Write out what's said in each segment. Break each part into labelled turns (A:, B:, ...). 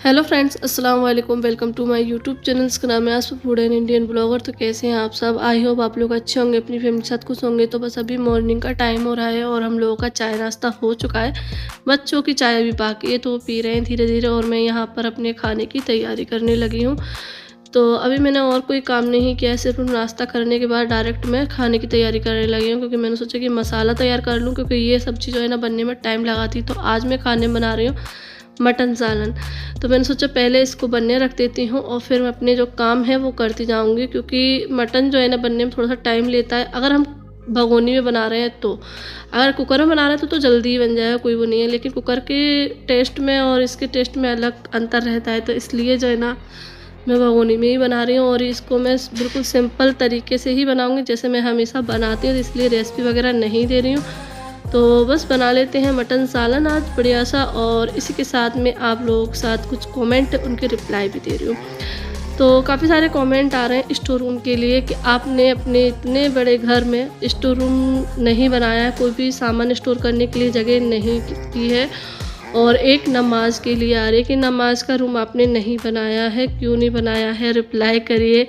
A: Hello friends, अस्सलाम वालेकुम। Welcome to my YouTube channel. इसका नाम है Asaf food and Indian blogger. तो कैसे हैं आप सब? आई होप आप लोग अच्छे होंगे, अपनी फैमिली के साथ खुश होंगे। तो बस अभी मॉर्निंग का टाइम हो रहा है और हम लोगों का चाय नाश्ता हो चुका है। बच्चों की चाय अभी बाकी है तो वो पी रहे हैं धीरे धीरे, और मैं यहाँ पर अपने खाने की तैयारी करने लगी हूँ। तो अभी मैंने और कोई काम नहीं किया है, सिर्फ नाश्ता करने के बाद डायरेक्ट मैं खाने की तैयारी करने लगी हूँ, क्योंकि मैंने सोचा कि मसाला तैयार कर लूँ, क्योंकि ये सब्ज़ी जो है ना बनने में टाइम लगाती। तो आज मैं खाने बना रही हूँ मटन सालन। तो मैंने सोचा पहले इसको बनने रख देती हूँ और फिर मैं अपने जो काम है वो करती जाऊँगी, क्योंकि मटन जो है ना बनने में थोड़ा सा टाइम लेता है। अगर हम भगोनी में बना रहे हैं तो, अगर कुकर में बना रहे हैं तो जल्दी ही बन जाएगा, कोई वो नहीं है। लेकिन कुकर के टेस्ट में और इसके टेस्ट में अलग अंतर रहता है, तो इसलिए जो है ना मैं भगोनी में ही बना रही हूँ। और इसको मैं बिल्कुल सिंपल तरीके से ही बनाऊँगी जैसे मैं हमेशा बनाती हूँ, इसलिए रेसिपी वगैरह नहीं दे रही हूँ। तो बस बना लेते हैं मटन सालन आज बढ़िया सा, और इसी के साथ में आप लोगों के साथ कुछ कमेंट उनके रिप्लाई भी दे रही हूँ। तो काफ़ी सारे कमेंट आ रहे हैं स्टोर रूम के लिए कि आपने अपने इतने बड़े घर में स्टोर रूम नहीं बनाया है, कोई भी सामान स्टोर करने के लिए जगह नहीं की है। और एक नमाज के लिए आ रही है कि नमाज का रूम आपने नहीं बनाया है, क्यों नहीं बनाया है, रिप्लाई करिए।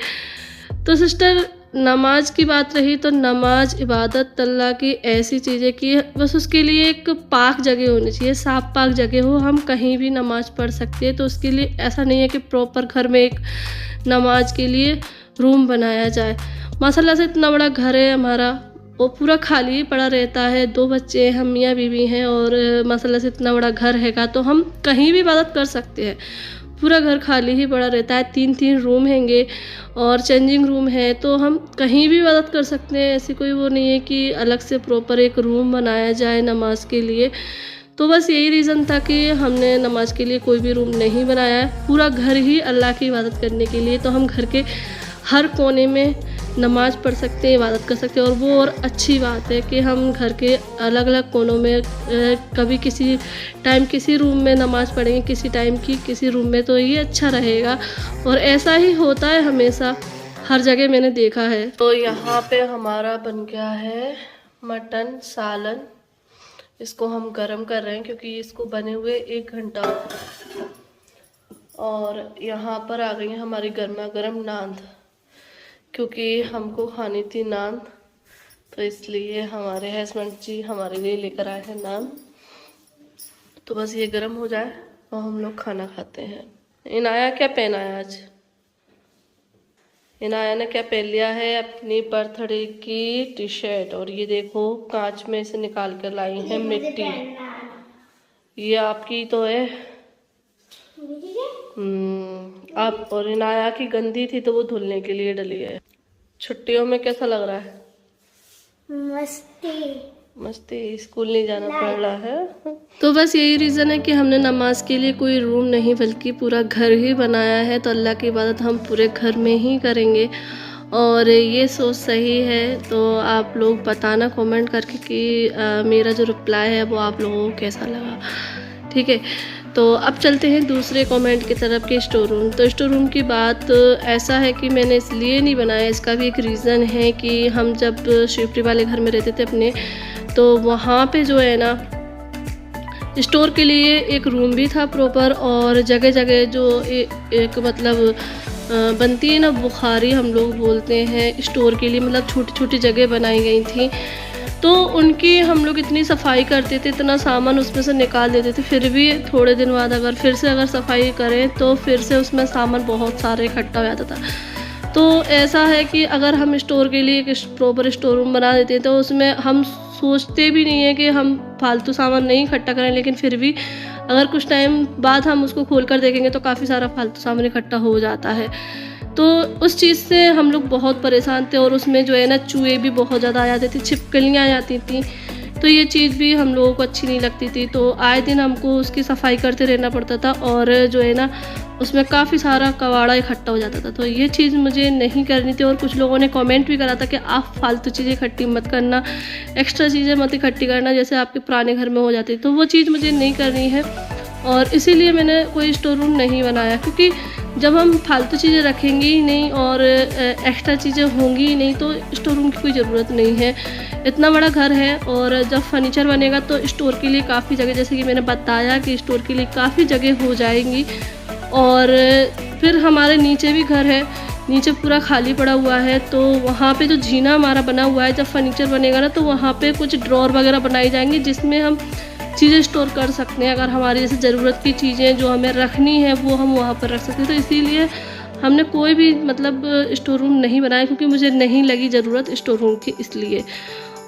A: तो सिस्टर, नमाज की बात रही तो नमाज इबादत अल्लाह की ऐसी चीज़ है कि बस उसके लिए एक पाक जगह होनी चाहिए, साफ पाक जगह हो, हम कहीं भी नमाज पढ़ सकते हैं। तो उसके लिए ऐसा नहीं है कि प्रॉपर घर में एक नमाज के लिए रूम बनाया जाए। माशाल्लाह से इतना बड़ा घर है हमारा, वो पूरा खाली ही पड़ा रहता है। 2 बच्चे हम मियाँ बीवी हैं, और माशाल्लाह से इतना बड़ा घर हैगा तो हम कहीं भी इबादत कर सकते हैं। पूरा घर खाली ही पड़ा रहता है, 3-3 रूम हैंगे और चेंजिंग रूम है, तो हम कहीं भी इबादत कर सकते हैं। ऐसी कोई वो नहीं है कि अलग से प्रॉपर एक रूम बनाया जाए नमाज के लिए। तो बस यही रीज़न था कि हमने नमाज के लिए कोई भी रूम नहीं बनाया है, पूरा घर ही अल्लाह की इबादत करने के लिए। तो हम घर के हर कोने में नमाज़ पढ़ सकते हैं, इबादत कर सकते हैं। और वो और अच्छी बात है कि हम घर के अलग अलग कोनों में कभी किसी टाइम किसी रूम में नमाज़ पढ़ेंगे, किसी टाइम की किसी रूम में, तो ये अच्छा रहेगा। और ऐसा ही होता है हमेशा, हर जगह मैंने देखा है। तो यहाँ पे हमारा बन गया है मटन सालन। इसको हम गरम कर रहे हैं क्योंकि इसको बने हुए 1 घंटा। और यहाँ पर आ गई है हमारी गर्मा गर्म नान, क्योंकि हमको खानी थी नान, तो इसलिए हमारे हस्बैंड जी हमारे लिए लेकर आए हैं नान। तो बस ये गर्म हो जाए और हम लोग खाना खाते हैं। इनाया क्या पहना है आज? इनाया ने क्या पहन लिया है? अपनी बर्थडे की टी शर्ट। और ये देखो कांच में से निकाल कर लाई है मिट्टी। ये आपकी तो है। आप और इनाया की गंदी थी तो वो धुलने के लिए डली है। छुट्टियों में कैसा लग रहा है? मस्ती, स्कूल नहीं जाना पड़ रहा है। तो बस यही रीज़न है कि हमने नमाज के लिए कोई रूम नहीं बल्कि पूरा घर ही बनाया है। तो अल्लाह की इबादत हम पूरे घर में ही करेंगे, और ये सोच सही है। तो आप लोग बताना कमेंट करके कि मेरा जो रिप्लाई है वो आप लोगों को कैसा लगा, ठीक है। तो अब चलते हैं दूसरे कमेंट की तरफ के स्टोर रूम। तो स्टोर रूम की बात ऐसा है कि मैंने इसलिए नहीं बनाया, इसका भी एक रीज़न है कि हम जब शिवपुरी वाले घर में रहते थे अपने, तो वहाँ पे जो है ना स्टोर के लिए एक रूम भी था प्रॉपर, और जगह जगह जो एक मतलब बनती है ना बुखारी हम लोग बोलते हैं स्टोर के लिए, मतलब छोटी छोटी जगह बनाई गई थी। तो उनकी हम लोग इतनी सफाई करते थे, इतना सामान उसमें से निकाल देते थे, फिर भी थोड़े दिन बाद अगर फिर से सफाई करें तो फिर से उसमें सामान बहुत सारे इकट्ठा हो जाता था। तो ऐसा है कि अगर हम स्टोर के लिए एक प्रॉपर स्टोर रूम बना देते तो उसमें हम सोचते भी नहीं है कि हम फालतू सामान नहीं इकट्ठा करें, लेकिन फिर भी अगर कुछ टाइम बाद हम उसको खोल कर देखेंगे तो काफ़ी सारा फालतू सामान इकट्ठा हो जाता है। तो उस चीज़ से हम लोग बहुत परेशान थे, और उसमें जो है ना चूहे भी बहुत ज़्यादा आ जाते थे, छिपकलियाँ आ जाती थी, तो ये चीज़ भी हम लोगों को अच्छी नहीं लगती थी। तो आए दिन हमको उसकी सफाई करते रहना पड़ता था, और जो है ना उसमें काफ़ी सारा कबाड़ा इकट्ठा हो जाता था। तो ये चीज़ मुझे नहीं करनी थी। और कुछ लोगों ने कमेंट भी करा था कि आप फालतू चीज़ें इकट्ठी मत करना, एक्स्ट्रा चीज़ें मत इकट्ठी करना जैसे आपके पुराने घर में हो जाती। तो वो चीज़ मुझे नहीं करनी है, और इसीलिए मैंने कोई स्टोर रूम नहीं बनाया। क्योंकि जब हम फालतू चीज़ें रखेंगे ही नहीं और एक्स्ट्रा चीज़ें होंगी ही नहीं, तो स्टोर रूम की कोई ज़रूरत नहीं है। इतना बड़ा घर है, और जब फर्नीचर बनेगा तो स्टोर के लिए काफ़ी जगह, जैसे कि मैंने बताया कि स्टोर के लिए काफ़ी जगह हो जाएंगी। और फिर हमारे नीचे भी घर है, नीचे पूरा खाली पड़ा हुआ है, तो वहाँ पे जो जीना हमारा बना हुआ है, जब फर्नीचर बनेगा ना तो वहाँ पे कुछ ड्रॉर वगैरह बनाई जाएंगी जिसमें हम चीज़ें स्टोर कर सकते हैं। अगर हमारी जैसे ज़रूरत की चीज़ें जो हमें रखनी है वो हम वहाँ पर रख सकते हैं। तो इसीलिए हमने कोई भी मतलब स्टोर रूम नहीं बनाया, क्योंकि मुझे नहीं लगी ज़रूरत स्टोर रूम की इसलिए।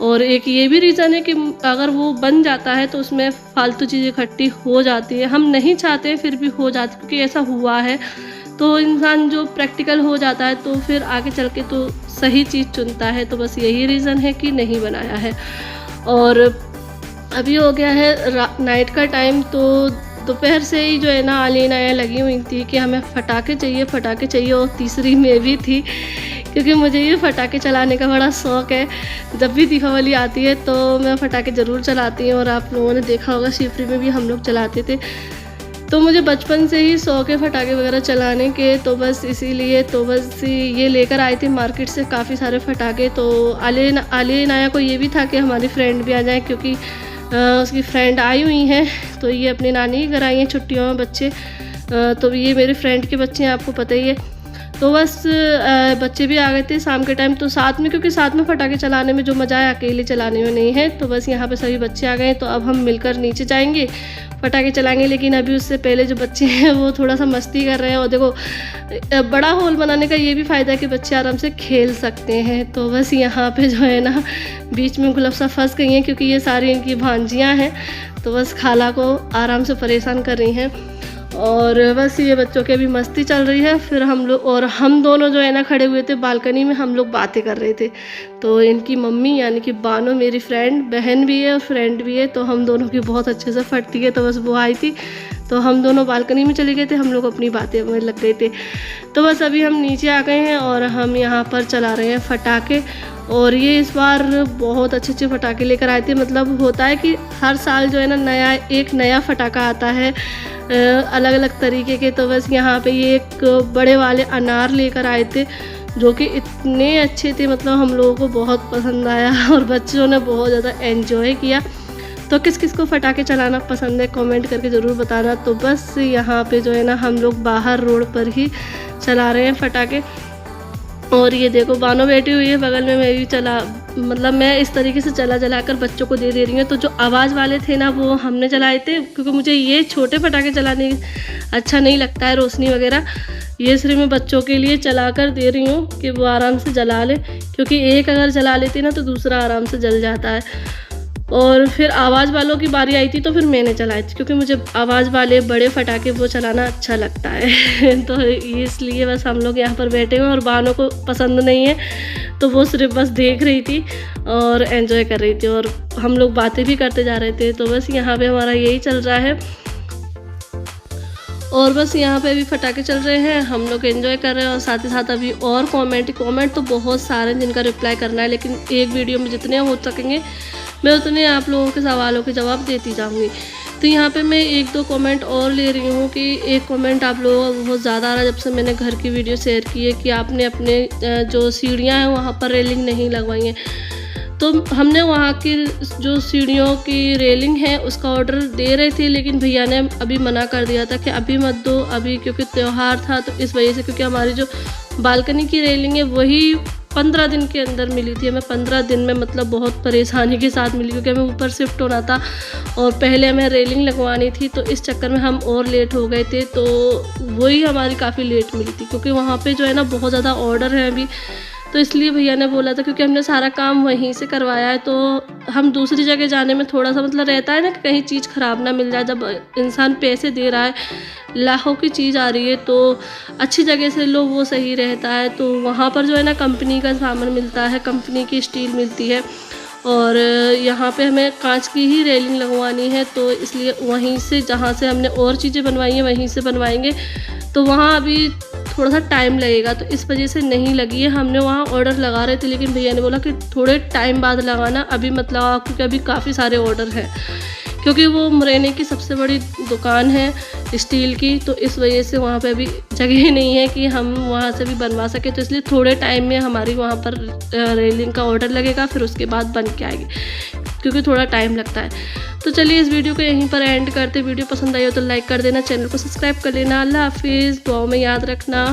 A: और एक ये भी रीज़न है कि अगर वो बन जाता है तो उसमें फालतू चीज़ें इकट्ठी हो जाती है, हम नहीं चाहते हैं फिर भी हो जाती है, क्योंकि ऐसा हुआ है। तो इंसान जो प्रैक्टिकल हो जाता है तो फिर आगे चल के तो सही चीज़ चुनता है। तो बस यही रीज़न है कि नहीं बनाया है। और अभी हो गया है नाइट का टाइम, तो दोपहर से ही जो है ना आलियाँ आया लगी हुई थी कि हमें पटाखे चाहिए। और तीसरी मैं भी थी, क्योंकि मुझे ये पटाखे चलाने का बड़ा शौक़ है। जब भी दीपावली आती है तो मैं पटाखे ज़रूर चलाती हूँ, और आप लोगों ने देखा होगा शिवपुरी में भी हम लोग चलाते थे। तो मुझे बचपन से ही शौक़ है पटाखे वगैरह चलाने के, तो बस इसीलिए तो बस ये लेकर आई थी मार्केट से काफ़ी सारे पटाखे। तो आलिया नाया को ये भी था कि हमारी फ्रेंड भी आ जाए, क्योंकि उसकी फ्रेंड आई हुई हैं, तो ये अपनी नानी के घर आई हैं छुट्टियों में बच्चे। तो ये मेरे फ्रेंड के बच्चे हैं, आपको पता ही है। तो बस बच्चे भी आ गए थे शाम के टाइम, तो साथ में, क्योंकि साथ में पटाखे चलाने में जो मज़ा है अकेले चलाने में नहीं है। तो बस यहाँ पे सभी बच्चे आ गए हैं, तो अब हम मिलकर नीचे जाएंगे, पटाखे चलाएंगे। लेकिन अभी उससे पहले जो बच्चे हैं वो थोड़ा सा मस्ती कर रहे हैं। और देखो बड़ा हॉल बनाने का ये भी फ़ायदा है कि बच्चे आराम से खेल सकते हैं। तो बस यहाँ पे जो है ना बीच में गुलफ्सा फंस गई हैं, क्योंकि ये सारी इनकी भांजियाँ हैं, तो बस खाला को आराम से परेशान कर रही हैं। और बस ये बच्चों की अभी मस्ती चल रही है। फिर हम दोनों जो है ना खड़े हुए थे बालकनी में, हम लोग बातें कर रहे थे। तो इनकी मम्मी यानी कि बानो मेरी फ्रेंड, बहन भी है और फ्रेंड भी है, तो हम दोनों की बहुत अच्छे से फटती है। तो बस वो आई थी, तो हम दोनों बालकनी में चले गए थे, हम लोग अपनी बातें में लग गए थे। तो बस अभी हम नीचे आ गए हैं और हम यहाँ पर चला रहे हैं पटाखे। और ये इस बार बहुत अच्छे पटाखे लेकर आए थे। मतलब होता है कि हर साल जो है ना एक नया पटाखा आता है अलग अलग तरीके के। तो बस यहाँ पे ये एक बड़े वाले अनार लेकर आए थे, जो कि इतने अच्छे थे, मतलब हम लोगों को बहुत पसंद आया और बच्चों ने बहुत ज़्यादा एंजॉय किया। तो किस किस को पटाखे चलाना पसंद है कमेंट करके ज़रूर बताना। तो बस यहाँ पे जो है ना हम लोग बाहर रोड पर ही चला रहे हैं पटाखे। और ये देखो बानो बैठी हुई है बगल में, मैं भी मतलब मैं इस तरीके से चला कर बच्चों को दे रही हूँ। तो जो आवाज़ वाले थे ना वो हमने चलाए थे, क्योंकि मुझे ये छोटे पटाखे चलाने अच्छा नहीं लगता है, रोशनी वगैरह। ये सिर्फ मैं बच्चों के लिए चला कर दे रही हूँ कि वो आराम से जला ले, क्योंकि एक अगर जला लेती ना तो दूसरा आराम से जल जाता है। और फिर आवाज़ वालों की बारी आई थी, तो फिर मैंने चलाई थी, क्योंकि मुझे आवाज़ वाले बड़े पटाखे वो चलाना अच्छा लगता है। तो इसलिए बस हम लोग यहाँ पर बैठे हुए, और बानों को पसंद नहीं है, तो वो सिर्फ बस देख रही थी और एंजॉय कर रही थी, और हम लोग बातें भी करते जा रहे थे। तो बस यहाँ पे हमारा यही चल रहा है। और बस यहाँ पे अभी पटाखे चल रहे हैं, हम लोग एंजॉय कर रहे हैं। और साथ ही साथ अभी और कमेंट तो बहुत सारे हैं जिनका रिप्लाई करना है, लेकिन एक वीडियो में जितने हो सकेंगे मैं उतने आप लोगों के सवालों के जवाब देती जाऊंगी। तो यहाँ पे मैं एक दो कमेंट और ले रही हूँ कि एक कमेंट आप लोगों का बहुत ज़्यादा आ रहा है जब से मैंने घर की वीडियो शेयर की है, कि आपने अपने जो सीढ़ियाँ हैं वहाँ पर रेलिंग नहीं लगवाई हैं। तो हमने वहाँ की जो सीढ़ियों की रेलिंग है उसका ऑर्डर दे रहे थे, लेकिन भैया ने अभी मना कर दिया था कि अभी मत दो, अभी क्योंकि त्यौहार था। तो इस वजह से, क्योंकि हमारी जो बालकनी की रेलिंग है वही 15 दिन के अंदर मिली थी हमें। 15 दिन में मतलब बहुत परेशानी के साथ मिली, क्योंकि हमें ऊपर शिफ्ट होना था और पहले हमें रेलिंग लगवानी थी। तो इस चक्कर में हम और लेट हो गए थे, तो वही हमारी काफ़ी लेट मिली थी, क्योंकि वहाँ पे जो है ना बहुत ज़्यादा ऑर्डर है अभी। तो इसलिए भैया ने बोला था, क्योंकि हमने सारा काम वहीं से करवाया है, तो हम दूसरी जगह जाने में थोड़ा सा मतलब रहता है ना कि कहीं चीज़ ख़राब ना मिल जाए। जब इंसान पैसे दे रहा है, लाखों की चीज़ आ रही है, तो अच्छी जगह से लो, वो सही रहता है। तो वहाँ पर जो है ना कंपनी का सामान मिलता है, कंपनी की स्टील मिलती है, और यहाँ पे हमें कांच की ही रेलिंग लगवानी है। तो इसलिए वहीं से, जहाँ से हमने और चीज़ें बनवाई हैं वहीं से बनवाएंगे। तो वहाँ अभी थोड़ा सा टाइम लगेगा, तो इस वजह से नहीं लगी है। हमने वहाँ ऑर्डर लगा रहे थे, लेकिन भैया ने बोला कि थोड़े टाइम बाद लगाना, अभी मत लगाओ, क्योंकि अभी काफ़ी सारे ऑर्डर हैं, क्योंकि वो मुरैना की सबसे बड़ी दुकान है स्टील की। तो इस वजह से वहाँ पे अभी जगह नहीं है कि हम वहाँ से भी बनवा सके। तो इसलिए थोड़े टाइम में हमारी वहाँ पर रेलिंग का ऑर्डर लगेगा, फिर उसके बाद बन के आएगी। क्योंकि थोड़ा टाइम लगता है। तो चलिए इस वीडियो को यहीं पर एंड करते। वीडियो पसंद आई हो तो लाइक कर देना, चैनल को सब्सक्राइब कर लेना। अल्लाह हाफिज़, दुआओं में याद रखना।